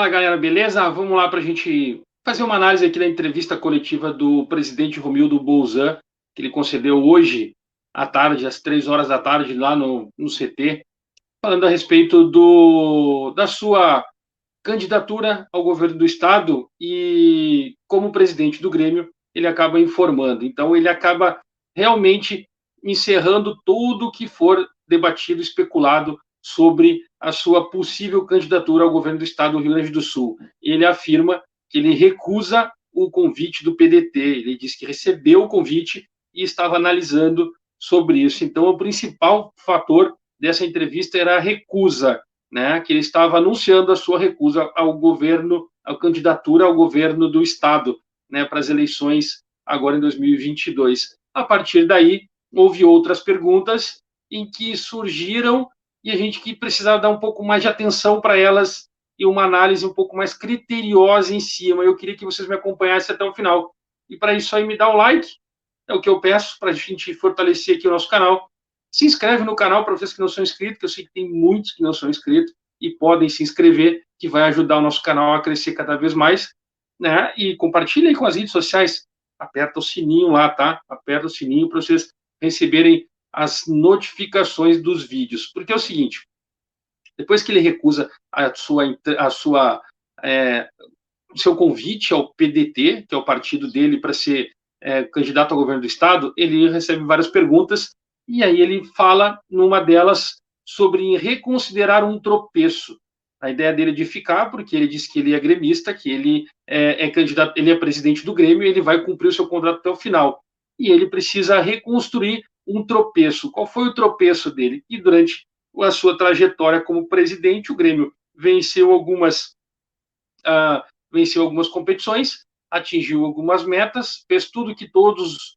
Fala, galera, beleza? Vamos lá para a gente fazer uma análise aqui da entrevista coletiva do presidente Romildo Bolzan, que ele concedeu hoje à tarde, às 3 horas da tarde, lá no CT, falando a respeito da sua candidatura ao governo do Estado e, como presidente do Grêmio, ele acaba informando. Então, ele acaba realmente encerrando tudo que for debatido, especulado sobre a sua possível candidatura ao governo do Estado do Rio Grande do Sul. Ele afirma que ele recusa o convite do PDT. Ele diz que recebeu o convite e estava analisando sobre isso. Então, o principal fator dessa entrevista era a recusa, né, que ele estava anunciando a sua recusa ao governo, à candidatura ao governo do Estado, né, para as eleições agora em 2022. A partir daí, houve outras perguntas em que surgiram e a gente que precisava dar um pouco mais de atenção para elas e uma análise um pouco mais criteriosa em cima. Eu queria que vocês me acompanhassem até o final. E para isso aí, me dá um like, é o que eu peço para a gente fortalecer aqui o nosso canal. Se inscreve no canal para vocês que não são inscritos, que eu sei que tem muitos que não são inscritos e podem se inscrever, que vai ajudar o nosso canal a crescer cada vez mais, né? E compartilha aí com as redes sociais, aperta o sininho lá, tá? Aperta o sininho para vocês receberem as notificações dos vídeos, porque é o seguinte, depois que ele recusa o seu convite ao PDT, que é o partido dele para ser candidato ao governo do Estado, ele recebe várias perguntas e aí ele fala numa delas sobre reconsiderar um tropeço. A ideia dele é de ficar, porque ele diz que ele é gremista, que ele é candidato, ele é presidente do Grêmio e ele vai cumprir o seu contrato até o final. E ele precisa reconstruir um tropeço. Qual foi o tropeço dele? E durante a sua trajetória como presidente, o Grêmio venceu algumas competições, atingiu algumas metas, fez tudo que todos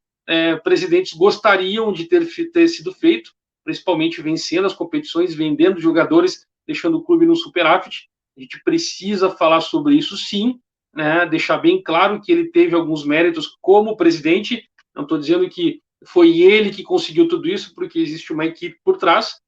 presidentes gostariam de ter sido feito, principalmente vencendo as competições, vendendo jogadores, deixando o clube no superávit. A gente precisa falar sobre isso, sim, né? Deixar bem claro que ele teve alguns méritos como presidente. Não estou dizendo que foi ele que conseguiu tudo isso, porque existe uma equipe por trás,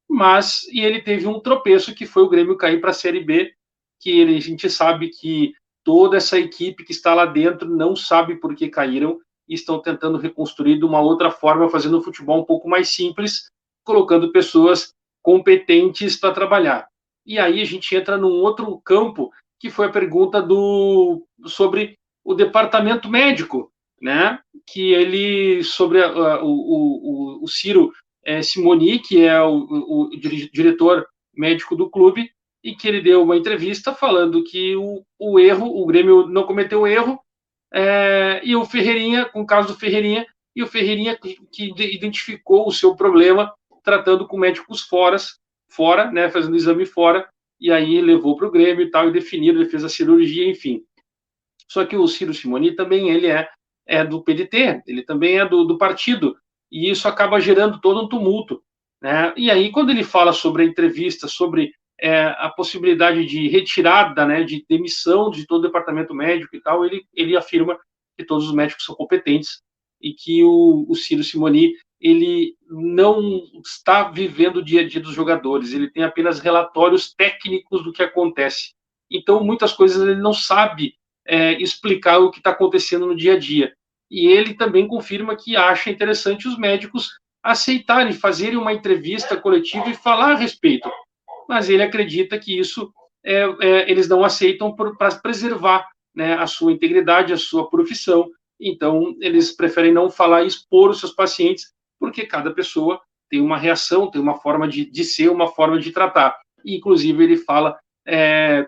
mas e ele teve um tropeço que foi o Grêmio cair para a Série B, que a gente sabe que toda essa equipe que está lá dentro não sabe por que caíram e estão tentando reconstruir de uma outra forma, fazendo o futebol um pouco mais simples, colocando pessoas competentes para trabalhar. E aí a gente entra num outro campo, que foi a pergunta sobre o departamento médico, né? Que ele, sobre o Ciro Simoni, que é o diretor médico do clube, e que ele deu uma entrevista falando que o Grêmio não cometeu erro, e o Ferreirinha, com o caso do Ferreirinha, e o Ferreirinha que identificou o seu problema tratando com médicos fora, né, fazendo exame fora, e aí levou para o Grêmio e tal, e definiram, ele fez a cirurgia, enfim. Só que o Ciro Simoni também ele é do PDT, ele também é do partido, e isso acaba gerando todo um tumulto, né? E aí, quando ele fala sobre a entrevista, sobre a possibilidade de retirada, né, de demissão de todo o departamento médico e tal, ele afirma que todos os médicos são competentes e que o Ciro Simoni ele não está vivendo o dia a dia dos jogadores, ele tem apenas relatórios técnicos do que acontece. Então, muitas coisas ele não sabe explicar o que está acontecendo no dia a dia. E ele também confirma que acha interessante os médicos aceitarem, fazerem uma entrevista coletiva e falar a respeito. Mas ele acredita que isso eles não aceitam para preservar, né, a sua integridade, a sua profissão. Então, eles preferem não falar e expor os seus pacientes, porque cada pessoa tem uma reação, tem uma forma de ser, uma forma de tratar. E, inclusive, ele fala,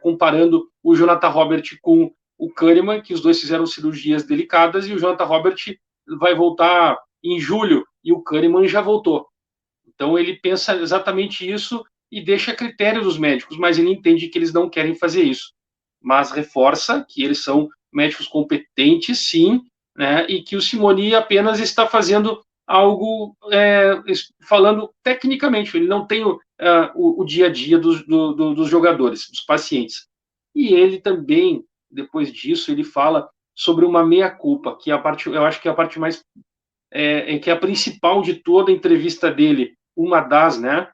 comparando o Jonathan Robert com o Kahneman, que os dois fizeram cirurgias delicadas, e o Jonathan Robert vai voltar em julho, e o Kahneman já voltou. Então, ele pensa exatamente isso e deixa a critério dos médicos, mas ele entende que eles não querem fazer isso. Mas reforça que eles são médicos competentes, sim, né, e que o Simoni apenas está fazendo algo, falando tecnicamente, ele não tem o dia a dia dos jogadores, dos pacientes. E ele também, depois disso, ele fala sobre uma meia-culpa, que é a parte, eu acho que é a parte mais, que é a principal de toda a entrevista dele, né,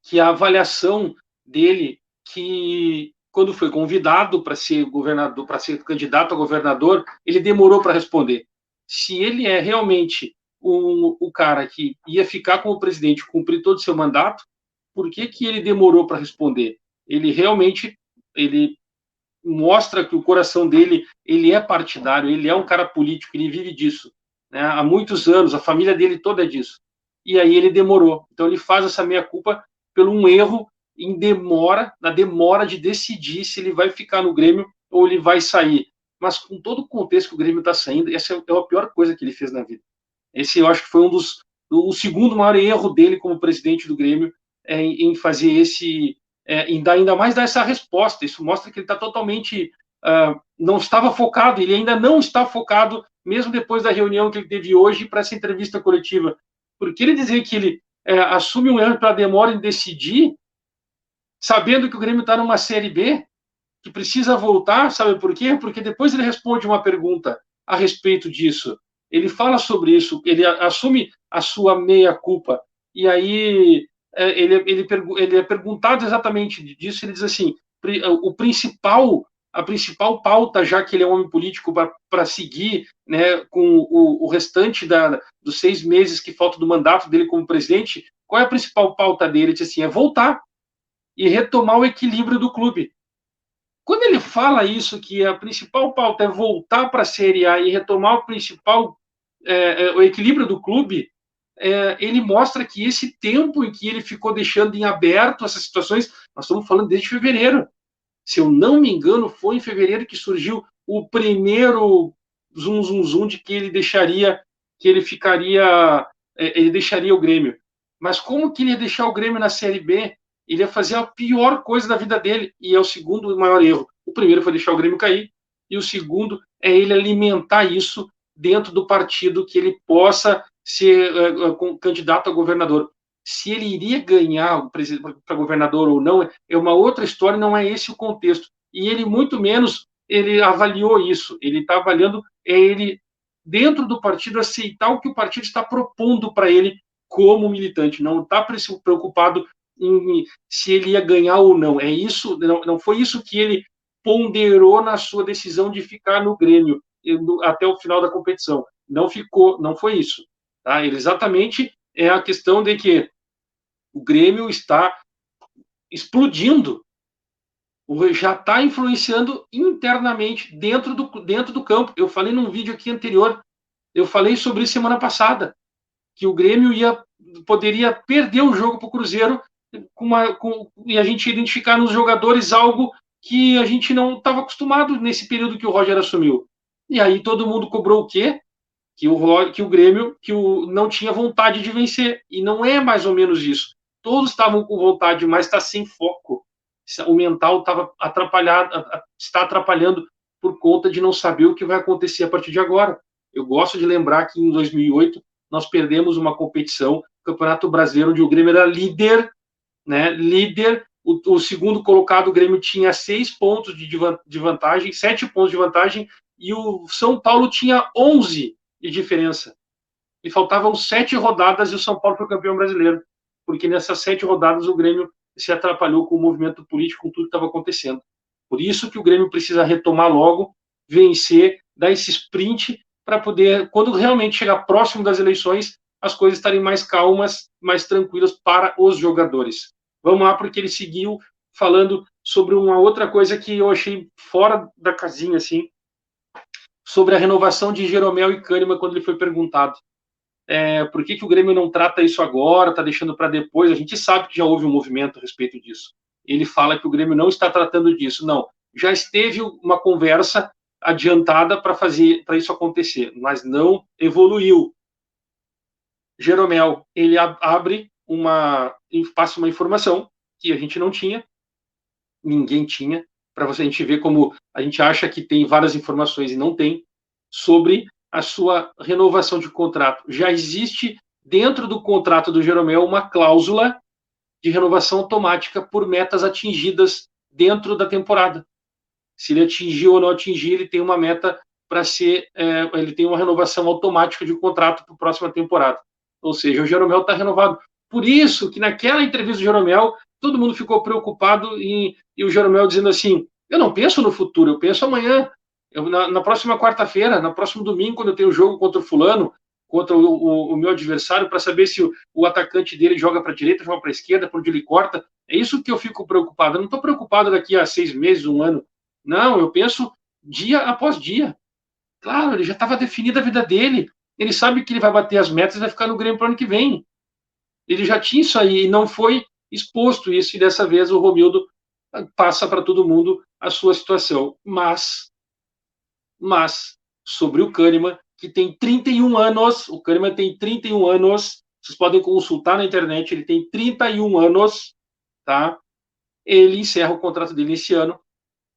que é a avaliação dele, que quando foi convidado para ser governador, para ser candidato a governador, ele demorou para responder. Se ele é realmente o cara que ia ficar como presidente, cumprir todo o seu mandato, por que ele demorou para responder? Ele realmente ele mostra que o coração dele ele é partidário, ele é um cara político, ele vive disso, né? Há muitos anos, a família dele toda é disso. E aí ele demorou. Então ele faz essa meia-culpa pelo um erro na demora de decidir se ele vai ficar no Grêmio ou ele vai sair. Mas com todo o contexto que o Grêmio está saindo, essa é a pior coisa que ele fez na vida. Esse eu acho que foi o segundo maior erro dele como presidente do Grêmio, em fazer ainda mais dar essa resposta. Isso mostra que ele está totalmente, não estava focado, ele ainda não está focado, mesmo depois da reunião que ele teve hoje para essa entrevista coletiva. Porque ele dizer que ele assume um erro pela demora em decidir, sabendo que o Grêmio está numa Série B, que precisa voltar, sabe por quê? Porque depois ele responde uma pergunta a respeito disso. Ele fala sobre isso, ele assume a sua meia-culpa. E aí ele é perguntado exatamente disso, ele diz assim, a principal pauta, já que ele é um homem político, para seguir, né, com o restante dos 6 meses que faltam do mandato dele como presidente, qual é a principal pauta dele? Ele diz assim, é voltar e retomar o equilíbrio do clube. Quando ele fala isso, que a principal pauta é voltar para a Série A e retomar o equilíbrio do clube, ele mostra que esse tempo em que ele ficou deixando em aberto essas situações, nós estamos falando desde fevereiro. Se eu não me engano, foi em fevereiro que surgiu o primeiro zum de que ele deixaria o Grêmio. Mas como que ele ia deixar o Grêmio na Série B? Ele ia fazer a pior coisa da vida dele, e é o segundo maior erro. O primeiro foi deixar o Grêmio cair, e o segundo é ele alimentar isso dentro do partido, que ele possa ser candidato a governador. Se ele iria ganhar para governador ou não, é uma outra história, não é esse o contexto. E ele, muito menos, ele avaliou isso. Ele está avaliando, ele, dentro do partido, aceitar o que o partido está propondo para ele como militante. Não está preocupado em se ele ia ganhar ou não. É isso, não foi isso que ele ponderou na sua decisão de ficar no Grêmio até o final da competição. Não foi isso. Tá? Ele exatamente é a questão de que o Grêmio está explodindo, já está influenciando internamente dentro do campo. Eu falei num vídeo aqui anterior, eu falei sobre isso semana passada, que o Grêmio poderia perder o jogo para o Cruzeiro e a gente identificar nos jogadores algo que a gente não estava acostumado nesse período que o Roger assumiu. E aí todo mundo cobrou o quê? Que o Grêmio não tinha vontade de vencer. E não é mais ou menos isso. Todos estavam com vontade, mas está sem foco. O mental está atrapalhando por conta de não saber o que vai acontecer a partir de agora. Eu gosto de lembrar que em 2008 nós perdemos uma competição, o Campeonato Brasileiro, onde o Grêmio era líder, né? Líder. O segundo colocado, o Grêmio, tinha 6 pontos de vantagem, 7 pontos de vantagem, e o São Paulo tinha 11 de diferença. E faltavam 7 rodadas e o São Paulo foi campeão brasileiro, porque nessas 7 rodadas o Grêmio se atrapalhou com o movimento político, com tudo que estava acontecendo. Por isso que o Grêmio precisa retomar logo, vencer, dar esse sprint para poder, quando realmente chegar próximo das eleições, as coisas estarem mais calmas, mais tranquilas para os jogadores. Vamos lá, porque ele seguiu falando sobre uma outra coisa que eu achei fora da casinha, assim, sobre a renovação de Jeromel e Kahneman, quando ele foi perguntado por que o Grêmio não trata isso agora, está deixando para depois. A gente sabe que já houve um movimento a respeito disso. Ele fala que o Grêmio não está tratando disso. Não, já esteve uma conversa adiantada para isso acontecer, mas não evoluiu. Jeromel, ele passa uma informação que a gente não tinha, ninguém tinha, para a gente ver como a gente acha que tem várias informações e não tem, sobre a sua renovação de contrato. Já existe dentro do contrato do Jeromel uma cláusula de renovação automática por metas atingidas dentro da temporada. Se ele atingir ou não atingir, ele tem uma meta para ele tem uma renovação automática de contrato para a próxima temporada. Ou seja, o Jeromel está renovado. Por isso que naquela entrevista do Jeromel, todo mundo ficou preocupado em e o Jeromel dizendo assim, eu não penso no futuro, eu penso amanhã, na próxima quarta-feira, no próximo domingo, quando eu tenho jogo contra o fulano, contra o meu adversário, para saber se o atacante dele joga para a direita, joga para a esquerda, por onde ele corta. É isso que eu fico preocupado. Eu não estou preocupado daqui a 6 meses, 1 ano. Não, eu penso dia após dia. Claro, ele já estava definida a vida dele. Ele sabe que ele vai bater as metas e vai ficar no Grêmio para o ano que vem. Ele já tinha isso aí e não foi exposto isso, e dessa vez o Romildo passa para todo mundo a sua situação. Mas sobre o Kahneman, que tem 31 anos, o Kahneman tem 31 anos, vocês podem consultar na internet, ele tem 31 anos, tá? Ele encerra o contrato dele esse ano,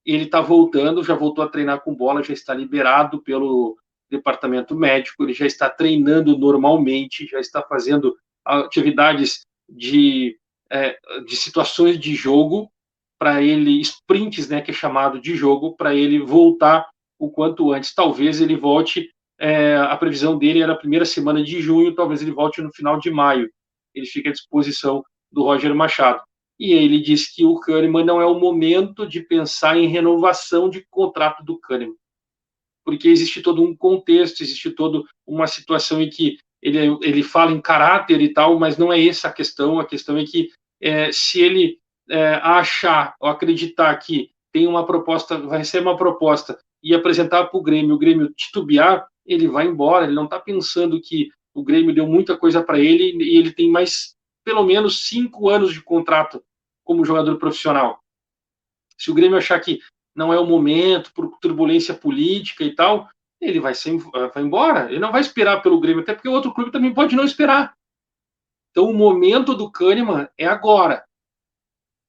ele está voltando, já voltou a treinar com bola, já está liberado pelo departamento médico, ele já está treinando normalmente, já está fazendo atividades de situações de jogo, para ele, sprints, né, que é chamado de jogo, para ele voltar o quanto antes. Talvez ele volte, a previsão dele era a primeira semana de junho, talvez ele volte no final de maio. Ele fica à disposição do Roger Machado. E ele diz que o Kahneman não é o momento de pensar em renovação de contrato do Kahneman, porque existe todo um contexto, existe toda uma situação em que ele fala em caráter e tal, mas não é essa a questão é que se ele achar ou acreditar que tem uma proposta, vai receber uma proposta e apresentar para o Grêmio titubear, ele vai embora, ele não está pensando que o Grêmio deu muita coisa para ele e ele tem mais pelo menos 5 anos de contrato como jogador profissional. Se o Grêmio achar que não é o momento, por turbulência política e tal, ele vai embora. Ele não vai esperar pelo Grêmio, até porque o outro clube também pode não esperar. Então, o momento do Kahneman é agora.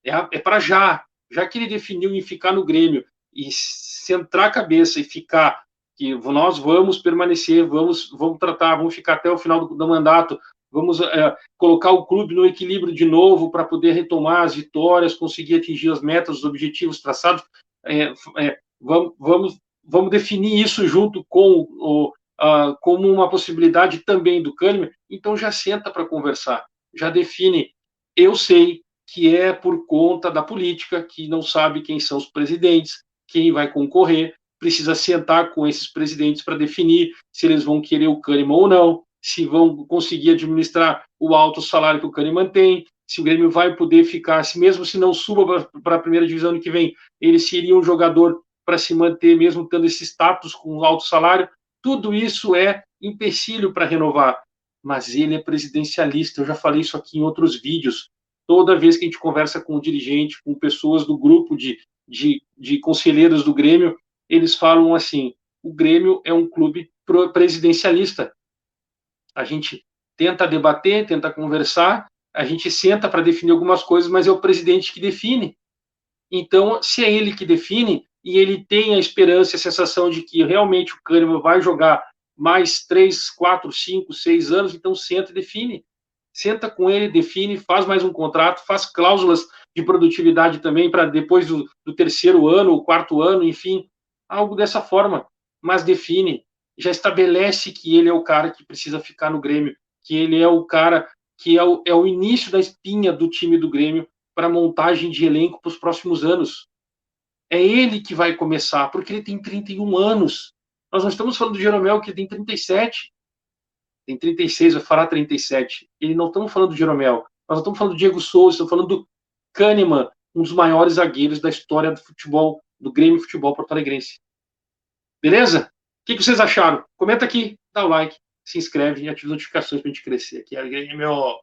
É para já. Já que ele definiu em ficar no Grêmio e centrar a cabeça e ficar, que nós vamos permanecer, vamos tratar, vamos ficar até o final do mandato, vamos colocar o clube no equilíbrio de novo para poder retomar as vitórias, conseguir atingir as metas, os objetivos traçados. Vamos definir isso junto com como uma possibilidade também do Kahneman. Então já senta para conversar, já define. Eu sei que é por conta da política, que não sabe quem são os presidentes, quem vai concorrer, precisa sentar com esses presidentes para definir se eles vão querer o Kahneman ou não, se vão conseguir administrar o alto salário que o Kahneman tem, se o Grêmio vai poder ficar, se mesmo se não suba para a primeira divisão ano que vem, ele seria um jogador para se manter, mesmo tendo esse status com alto salário. Tudo isso é empecilho para renovar. Mas ele é presidencialista, eu já falei isso aqui em outros vídeos. Toda vez que a gente conversa com um dirigente, com pessoas do grupo de conselheiros do Grêmio, eles falam assim, o Grêmio é um clube presidencialista. A gente tenta debater, tenta conversar, a gente senta para definir algumas coisas, mas é o presidente que define. Então, se é ele que define, e ele tem a esperança, a sensação de que realmente o Kahneman vai jogar mais 3, 4, 5, 6 anos, então senta e define. Senta com ele, define, faz mais um contrato, faz cláusulas de produtividade também para depois do terceiro ano, o quarto ano, enfim, algo dessa forma. Mas define, já estabelece que ele é o cara que precisa ficar no Grêmio, que ele é o cara que é o início da espinha do time do Grêmio para montagem de elenco para os próximos anos. É ele que vai começar, porque ele tem 31 anos. Nós não estamos falando do Jeromel, que tem 37, tem 36, vai falar 37. Ele não estamos falando do Jeromel, nós não estamos falando do Diego Souza, estamos falando do Kahneman, um dos maiores zagueiros da história do futebol, do Grêmio Futebol Porto-Alegrense. Beleza? O que vocês acharam? Comenta aqui, dá o like, se inscreve e ativa as notificações para a gente crescer aqui. Grêmio!